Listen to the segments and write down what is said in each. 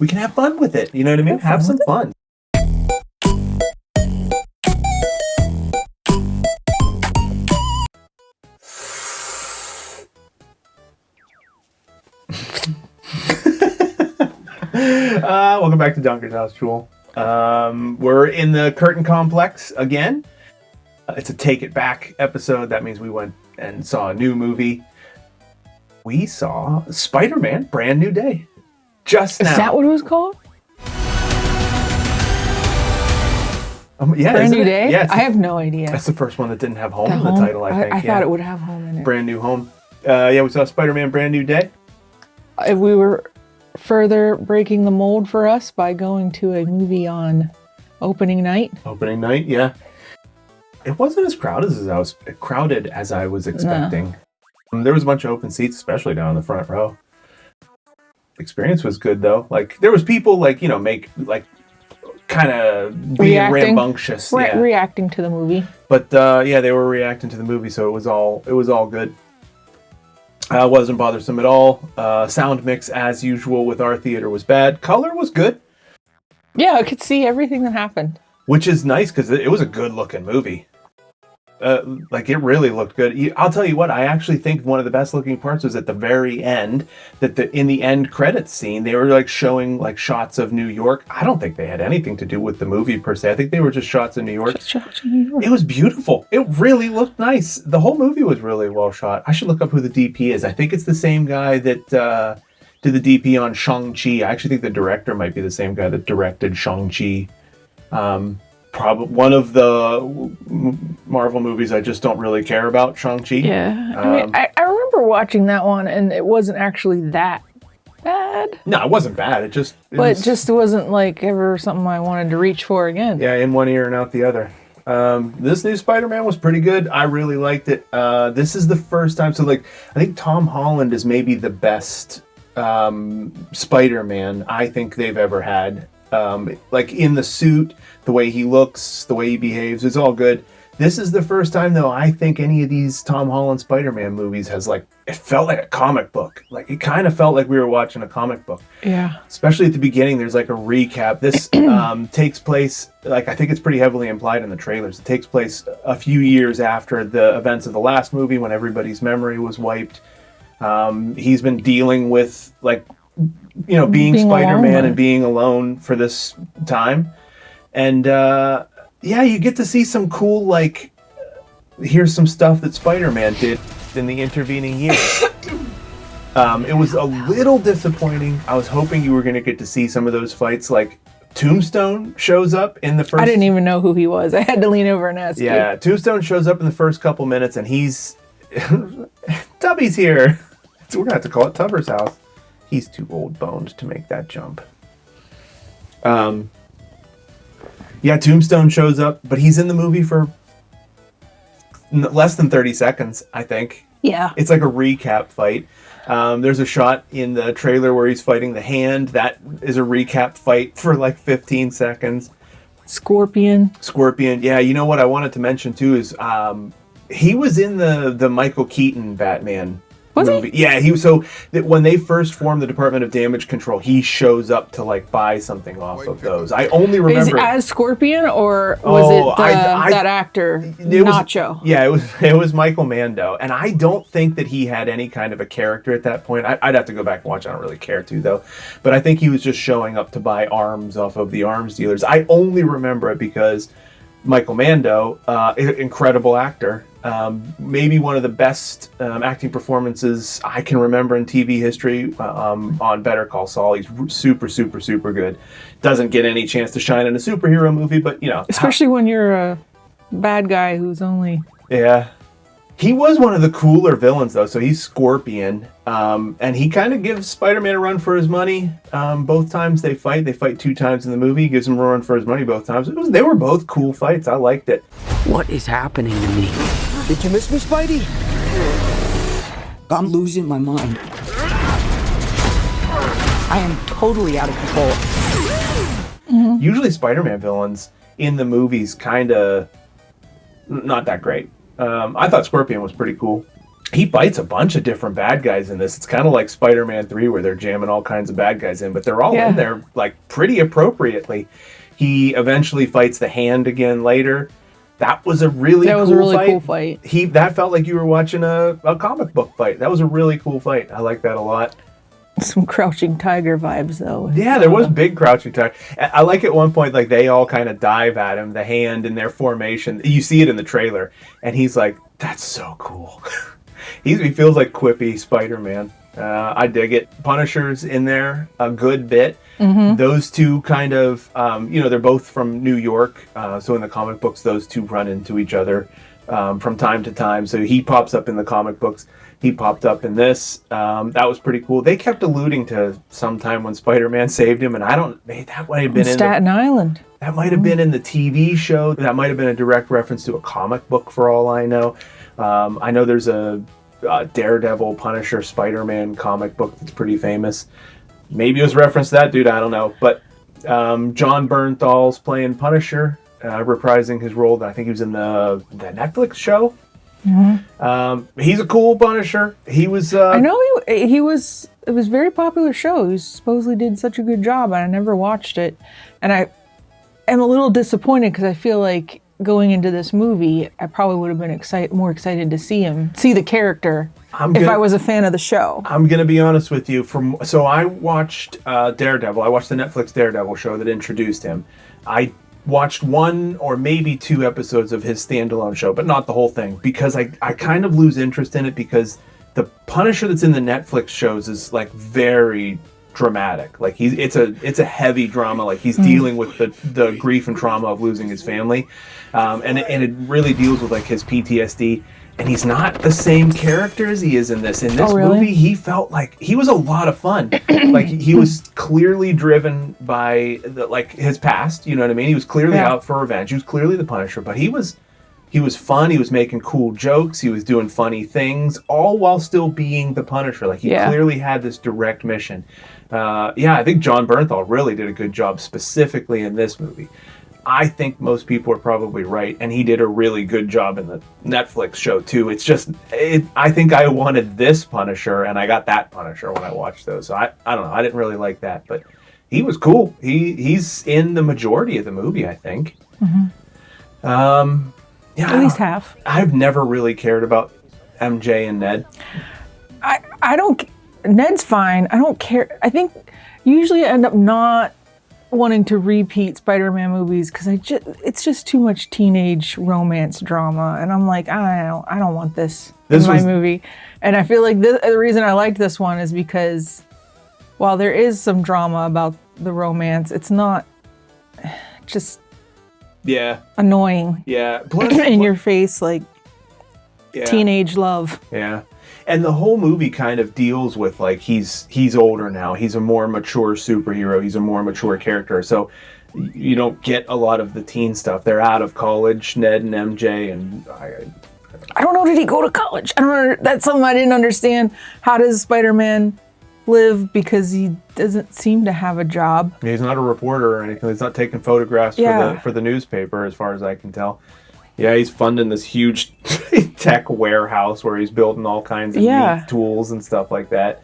we can have fun with it. You know what I mean? Have some fun. Welcome back to Dunker's House, Jewel. We're in the Curtain Complex again. It's a Take It Back episode. That means we went and saw a new movie. We saw Spiderman Brand New Day. Just now. Is that what it was called? Yeah, Brand New Day? Yeah, I have no idea. That's the first one that didn't have home in the title, I think. I thought it would have home in it. Brand New Home. Yeah, we saw Spider-Man Brand New Day. If we were further breaking the mold for us by going to a movie on opening night. Opening night, yeah. It wasn't as crowded as I was expecting. No. There was a bunch of open seats, especially down in the front row. Experience was good though. Like there was people kind of being rambunctious, reacting to the movie. But they were reacting to the movie, so it was all good. Wasn't bothersome at all. Sound mix, as usual, with our theater was bad. Color was good. Yeah, I could see everything that happened. Which is nice, because it was a good-looking movie. It really looked good. I'll tell you what, I actually think one of the best-looking parts was at the very end, in the end credits scene, they were showing shots of New York. I don't think they had anything to do with the movie, per se. I think they were just shots of New York. It was beautiful. It really looked nice. The whole movie was really well shot. I should look up who the DP is. I think it's the same guy that did the DP on Shang-Chi. I actually think the director might be the same guy that directed Shang-Chi. Probably one of the Marvel movies I just don't really care about, Shang-Chi. Yeah. I remember watching that one, and it wasn't actually that bad. No, it wasn't bad. It just wasn't ever something I wanted to reach for again. Yeah, in one ear and out the other. This new Spider-Man was pretty good. I really liked it. This is the first time. So, I think Tom Holland is maybe the best Spider-Man I think they've ever had. In the suit, the way he looks, the way he behaves, it's all good. This is the first time, though, I think any of these Tom Holland Spider-Man movies has, it felt like a comic book. It kind of felt like we were watching a comic book. Yeah. Especially at the beginning, there's a recap. This takes place, I think it's pretty heavily implied in the trailers. It takes place a few years after the events of the last movie when everybody's memory was wiped. He's been dealing with, being Spider-Man alone. And being alone for this time. And, you get to see some cool, here's some stuff that Spider-Man did in the intervening years. It was a little disappointing. I was hoping you were going to get to see some of those fights. Tombstone shows up in the first... I didn't even know who he was. I had to lean over and ask you. Yeah, Tombstone shows up in the first couple minutes, and he's... Tubby's here. So we're going to have to call it Tubber's house. He's too old-boned to make that jump. Tombstone shows up, but he's in the movie for less than 30 seconds, I think. Yeah. It's like a recap fight. There's a shot in the trailer where he's fighting the Hand. That is a recap fight for 15 seconds. Scorpion. Yeah, you know what I wanted to mention, too, is he was in the Michael Keaton Batman movie. Yeah, when they first formed the Department of Damage Control, he shows up to buy something off of those. I only remember... Is it as Scorpion, or was that actor, Nacho? It was Michael Mando, and I don't think that he had any kind of a character at that point. I'd have to go back and watch. I don't really care to, though. But I think he was just showing up to buy arms off of the arms dealers. I only remember it because Michael Mando, incredible actor, maybe one of the best acting performances I can remember in TV history on Better Call Saul. He's super, super, super good. Doesn't get any chance to shine in a superhero movie, but especially when you're a bad guy who's only... Yeah. He was one of the cooler villains, though, so he's Scorpion, and he kind of gives Spider-Man a run for his money. Both times they fight 2 times in the movie. He gives him a run for his money both times. They were both cool fights. I liked it. What is happening to me? Did you miss me, Spidey? I'm losing my mind. I am totally out of control. Mm-hmm. Usually Spider-Man villains in the movies kind of not that great. I thought Scorpion was pretty cool. He fights a bunch of different bad guys in this. It's kind of like Spider-Man 3 where they're jamming all kinds of bad guys in, but they're all in there like pretty appropriately. He eventually fights the Hand again later. That was a really cool fight. That felt like you were watching a comic book fight. That was a really cool fight. I like that a lot. Some Crouching Tiger vibes, though. Yeah, there was big Crouching Tiger. I like at one point, like, they all kind of dive at him, the Hand in their formation. You see it in the trailer, and he's like, that's so cool. He feels like quippy Spider-Man. I dig it. Punisher's in there a good bit. Mm-hmm. Those two kind of, they're both from New York. So in the comic books, those two run into each other from time to time. So he pops up in the comic books. He popped up in this. That was pretty cool. They kept alluding to sometime when Spider-Man saved him, and that might have been in Staten Island. That might have been in the TV show. That might have been a direct reference to a comic book for all I know. I know there's a Daredevil, Punisher, Spider-Man comic book that's pretty famous. Maybe it was reference to that dude, I don't know. But John Bernthal's playing Punisher, reprising his role that I think he was in the Netflix show. Mm-hmm. He's a cool Punisher. He was. I know he was. It was a very popular show. He supposedly did such a good job, and I never watched it. And I am a little disappointed because I feel like going into this movie, I probably would have been more excited to see the character, if I was a fan of the show. I'm gonna be honest with you. So I watched Daredevil. I watched the Netflix Daredevil show that introduced him. I watched 1 or maybe 2 episodes of his standalone show, but not the whole thing, because I kind of lose interest in it because the Punisher that's in the Netflix shows is like very dramatic. Like it's a heavy drama. Like he's dealing with the grief and trauma of losing his family, and it really deals with like his PTSD. And he's not the same character as he is in this. In this movie, he felt like he was a lot of fun. Like he was clearly driven by his past. You know what I mean? He was clearly out for revenge. He was clearly the Punisher, but he was fun. He was making cool jokes. He was doing funny things, all while still being the Punisher. Like he clearly had this direct mission. I think John Bernthal really did a good job specifically in this movie. I think most people are probably right, and he did a really good job in the Netflix show too. It's just, I think I wanted this Punisher, and I got that Punisher when I watched those. So I don't know. I didn't really like that, but he was cool. He's in the majority of the movie, I think. Mm-hmm. At least half. I've never really cared about MJ and Ned. I don't. Ned's fine. I don't care. I think usually I end up not wanting to repeat Spider-Man movies because it's just too much teenage romance drama, and I'm like, I don't want this in my movie. And I feel like the reason I liked this one is because while there is some drama about the romance, it's not just annoying. Yeah, in your face, like teenage love. Yeah. And the whole movie kind of deals with like he's older now. He's a more mature superhero. He's a more mature character. So you don't get a lot of the teen stuff. They're out of college, Ned and MJ, and I don't know. Did he go to college? I don't know. That's something I didn't understand. How does Spider-Man live? Because he doesn't seem to have a job. He's not a reporter or anything. He's not taking photographs for the newspaper, as far as I can tell. Yeah, he's funding this huge tech warehouse where he's building all kinds of neat tools and stuff like that.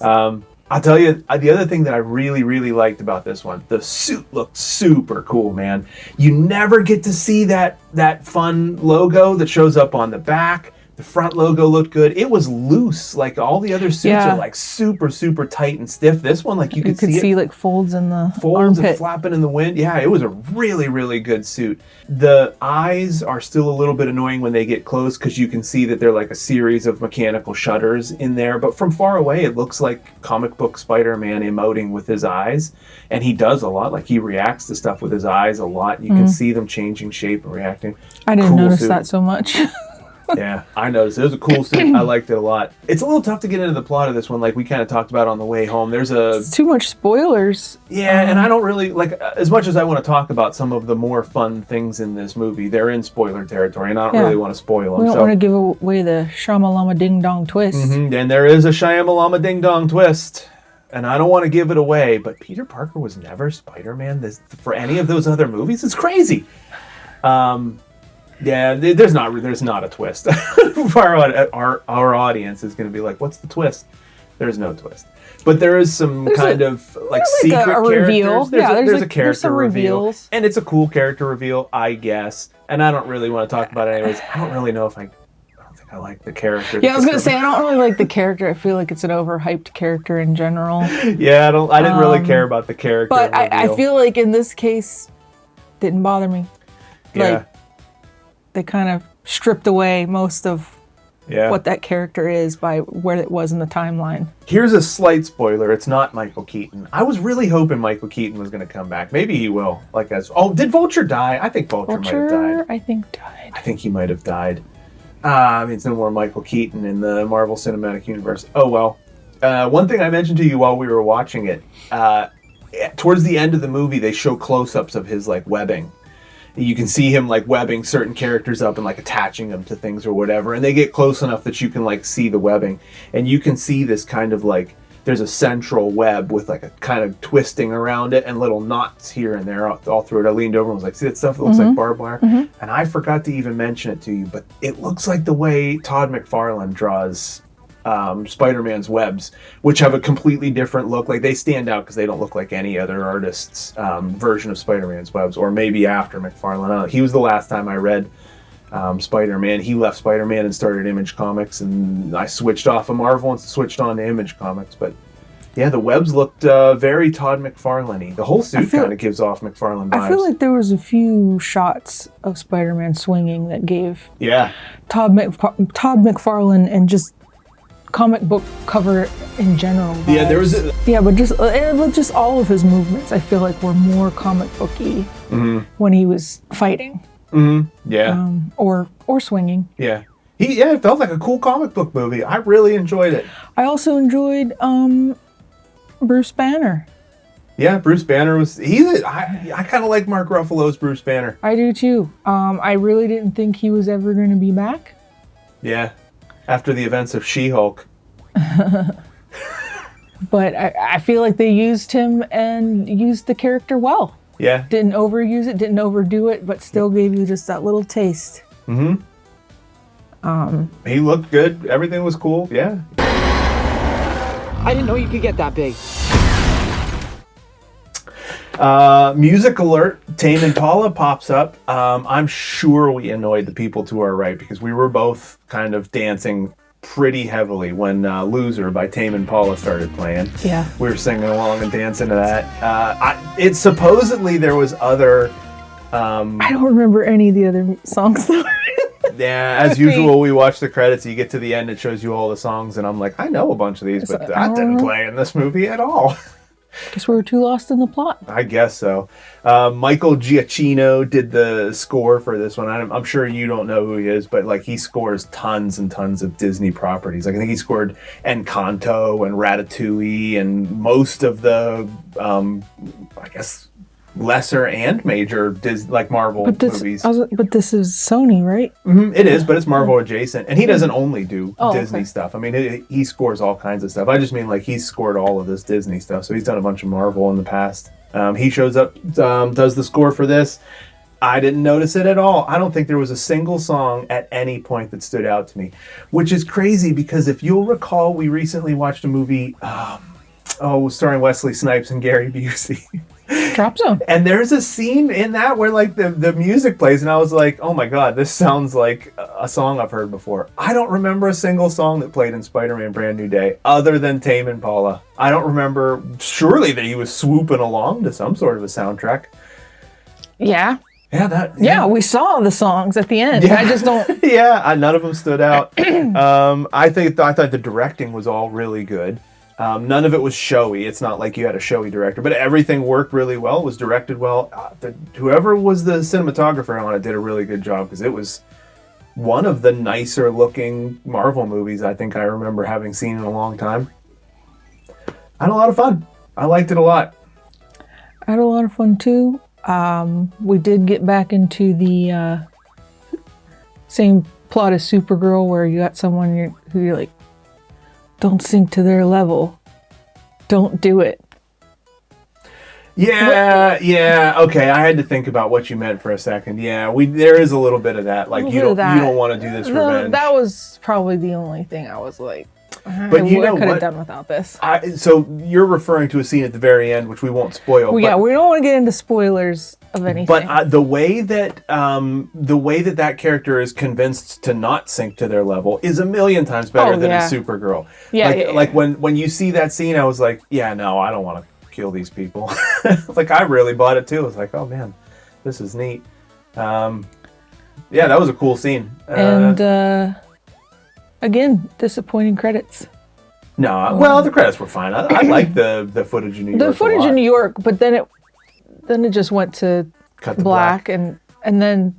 I'll tell you, the other thing that I really, really liked about this one, the suit looked super cool, man. You never get to see that fun logo that shows up on the back. The front logo looked good. It was loose. Like all the other suits are like super, super tight and stiff. This one, like you could see like folds in the armpit. And flapping in the wind. Yeah, it was a really, really good suit. The eyes are still a little bit annoying when they get close because you can see that they're like a series of mechanical shutters in there. But from far away, it looks like comic book Spider-Man emoting with his eyes. And he does a lot. Like he reacts to stuff with his eyes a lot. You can see them changing shape and reacting. I didn't notice that so much. Yeah, I noticed. It was a cool suit. I liked it a lot. It's a little tough to get into the plot of this one, like we kind of talked about on the way home. It's too much spoilers. Yeah, and I don't really, like, as much as I want to talk about some of the more fun things in this movie, they're in spoiler territory, and I don't really want to spoil them. We don't want to give away the Shyamalama Ding Dong twist. Mm-hmm. And there is a Shyamalama Ding Dong twist. And I don't want to give it away, but Peter Parker was never Spider-Man for any of those other movies. It's crazy. Yeah, there's not a twist. our audience is going to be like, what's the twist? There's no twist. But there is some secret a reveal. characters. There's a character there's some reveal. reveals. And it's a cool character reveal, I guess. And I don't really want to talk about it anyways. I don't really know if I don't think I like the character. Yeah, I was going to say, I don't really like the character. I feel like it's an overhyped character in general. Yeah, I didn't really care about the character But I reveal. feel like in this case, didn't bother me. Yeah. They kind of stripped away most of what that character is by where it was in the timeline. Here's a slight spoiler. It's not Michael Keaton. I was really hoping Michael Keaton was going to come back. Maybe he will. Did Vulture die? I think Vulture might have died. I think died. I think he might have died. It's no more Michael Keaton in the Marvel Cinematic Universe. Oh, well. One thing I mentioned to you while we were watching it, towards the end of the movie, they show close-ups of his, webbing. You can see him webbing certain characters up and attaching them to things or whatever, and they get close enough that you can see the webbing, and you can see this kind of there's a central web with a kind of twisting around it and little knots here and there all through it. I leaned over and was like, see that stuff that looks like barbed wire? And I forgot to even mention it to you, but it looks like the way Todd McFarlane draws Spider-Man's webs, which have a completely different look. They stand out because they don't look like any other artist's version of Spider-Man's webs, or maybe after McFarlane. I don't know. He was the last time I read Spider-Man. He left Spider-Man and started Image Comics, and I switched off of Marvel and switched on to Image Comics. But yeah, the webs looked very Todd McFarlane-y. The whole suit kind of gives off McFarlane vibes. I feel like there was a few shots of Spider-Man swinging that gave Todd McFarlane and just comic book cover in general vibes. Yeah, there was but just all of his movements I feel like were more comic booky when he was fighting. Yeah. Or swinging. Yeah. It felt like a cool comic book movie. I really enjoyed it. I also enjoyed Bruce Banner. Yeah, Bruce Banner I kind of like Mark Ruffalo's Bruce Banner. I do too. I really didn't think he was ever going to be back. Yeah. After the events of She-Hulk. But I feel like they used him and used the character well. Yeah. Didn't overuse it, didn't overdo it, but still gave you just that little taste. He looked good. Everything was cool. Yeah. I didn't know you could get that big. Music alert. Tame Impala pops up. I'm sure we annoyed the people to our right because we were both kind of dancing pretty heavily when Loser by Tame Impala started playing. Yeah. We were singing along and dancing to that. It's supposedly there was other... I don't remember any of the other songs though. Yeah, as usual, we watch the credits, you get to the end, it shows you all the songs, and I'm like, I know a bunch of these, but that didn't play in this movie at all. Guess we were too lost in the plot. I guess so. Michael Giacchino did the score for this one. I'm sure you don't know who he is, but he scores tons and tons of Disney properties. I think he scored Encanto and Ratatouille and most of the, I guess, lesser and major Marvel movies. But this is Sony, right? It is, but it's Marvel adjacent, and he doesn't only do Disney stuff. I mean, he scores all kinds of stuff. I just mean he's scored all of this Disney stuff, so he's done a bunch of Marvel in the past. He shows up, does the score for this. I didn't notice it at all. I don't think there was a single song at any point that stood out to me, which is crazy because if you'll recall, we recently watched a movie, starring Wesley Snipes and Gary Busey. Drop Zone. And there's a scene in that where the music plays and I was like, oh my God, this sounds like a song I've heard before. I don't remember a single song that played in Spider-Man Brand New Day other than Tame Impala. I don't remember, surely that he was swooping along to some sort of a soundtrack. Yeah. Yeah, we saw the songs at the end. Yeah. I just don't... None of them stood out. I thought the directing was all really good. None of it was showy. It's not like you had a showy director, but everything worked really well. It was directed well. Whoever was the cinematographer on it did a really good job because it was one of the nicer looking Marvel movies I think I remember having seen in a long time. I had a lot of fun. I liked it a lot. I had a lot of fun too. We did get back into the same plot as Supergirl where you got someone who you're like, don't sink to their level. Don't do it. Yeah. Okay, I had to think about what you meant for a second. Yeah, there is a little bit of that. Like you don't want to do this revenge. That was probably the only thing I was like, but I could have done without this. So you're referring to a scene at the very end, which we won't spoil. Well, we don't want to get into spoilers of anything. But the way that character is convinced to not sink to their level is a million times better than in Supergirl. Like when you see that scene, I was like, yeah, no, I don't want to kill these people. Like I really bought it too. I was like, oh man, this is neat. Yeah, that was a cool scene. And again, disappointing credits. No, well, the credits were fine. I liked the footage in New York. The footage in New York, but then it just went to black and then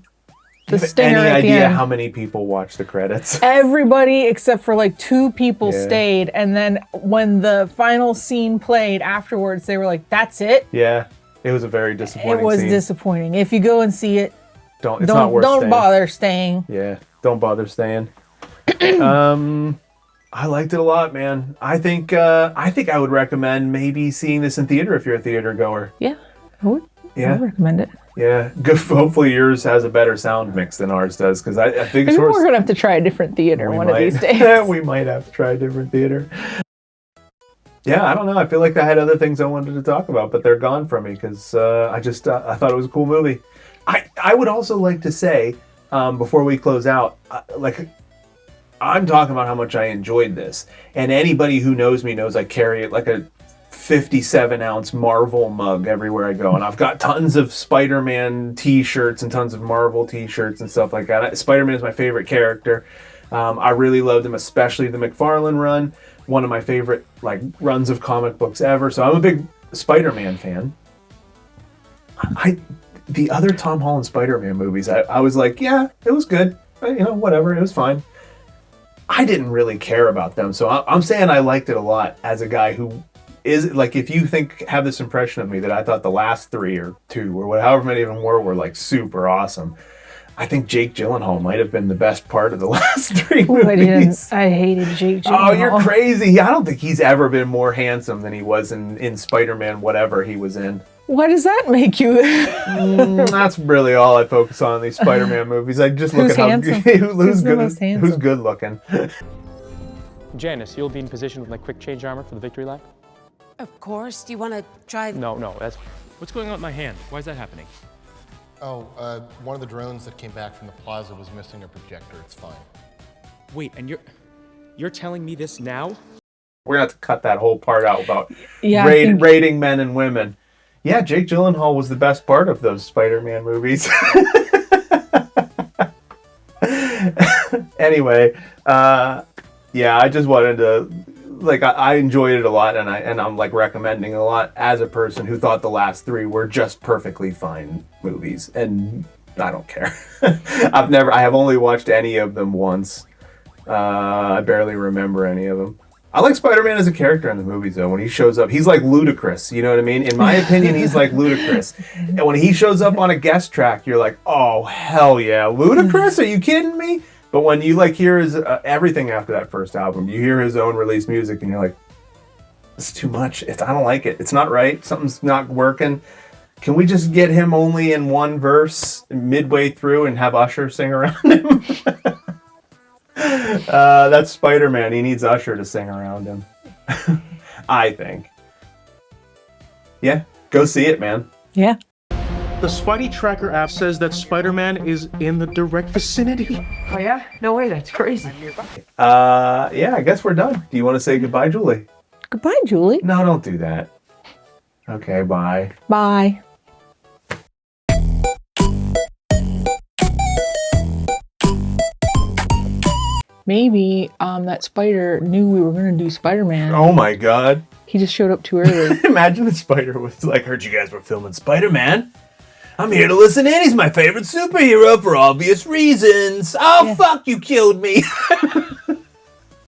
the stinger at the end. Any idea how many people watched the credits? Everybody except for like 2 people stayed, and then when the final scene played afterwards, they were like, "That's it." Yeah, it was a very disappointing. It was disappointing. If you go and see it, it's not worth staying. Don't bother staying. Yeah, don't bother staying. I liked it a lot, man. I think I would recommend maybe seeing this in theater if you're a theater goer. Yeah, I would. Yeah, I would recommend it. Yeah, good. Hopefully yours has a better sound mix than ours does, because I think we're gonna have to try a different theater one of these days. We might have to try a different theater. Yeah, I don't know. I feel like I had other things I wanted to talk about, but they're gone from me because I thought it was a cool movie. I would also like to say before we close out, I'm talking about how much I enjoyed this, and anybody who knows me knows I carry it like a 57-ounce Marvel mug everywhere I go, and I've got tons of Spider-Man t-shirts and tons of Marvel t-shirts and stuff like that. Spider-Man is my favorite character. I really loved him, especially the McFarlane run, one of my favorite runs of comic books ever. So I'm a big Spider-Man fan. The other Tom Holland Spider-Man movies, I was like, yeah, it was good. Whatever, it was fine. I didn't really care about them, so I'm saying I liked it a lot as a guy who is like, if you have this impression of me that I thought the last 3 or 2 or however many of them were like super awesome. I think Jake Gyllenhaal might have been the best part of the last 3 movies. I hated Jake Gyllenhaal. Oh, you're crazy. I don't think he's ever been more handsome than he was in Spider-Man whatever he was in. Why does that make you? That's really all I focus on in these Spider-Man movies. I just look at who's good looking. Janice, you'll be in position with my quick change armor for the victory lap? Of course. Do you want to try? No, that's... What's going on with my hand? Why is that happening? Oh, one of the drones that came back from the plaza was missing a projector. It's fine. Wait, and you're telling me this now? We're going to have to cut that whole part out about rating men and women. Yeah, Jake Gyllenhaal was the best part of those Spider-Man movies. Anyway, I just wanted to, I enjoyed it a lot, and I'm recommending it a lot as a person who thought the last 3 were just perfectly fine movies, and I don't care. I have only watched any of them once. I barely remember any of them. I like Spider-Man as a character in the movies, though. When he shows up, he's like Ludacris. You know what I mean? In my opinion, he's like Ludacris. And when he shows up on a guest track, you're like, oh, hell yeah. Ludacris? Are you kidding me? But when you hear his everything after that first album, you hear his own released music, and you're like, it's too much. I don't like it. It's not right. Something's not working. Can we just get him only in one verse midway through and have Usher sing around him? That's Spider-Man. He needs Usher to sing around him. I think. Yeah, go see it, man. Yeah. The Spidey Tracker app says that Spider-Man is in the direct vicinity. Oh yeah? No way, that's crazy. Yeah, I guess we're done. Do you want to say goodbye, Julie? Goodbye, Julie. No, don't do that. Okay, bye. Bye. Maybe that spider knew we were going to do Spider-Man. Oh my god. He just showed up too early. Imagine the spider was like, heard you guys were filming Spider-Man. I'm here to listen in. He's my favorite superhero for obvious reasons. Oh, yeah. Fuck, you killed me.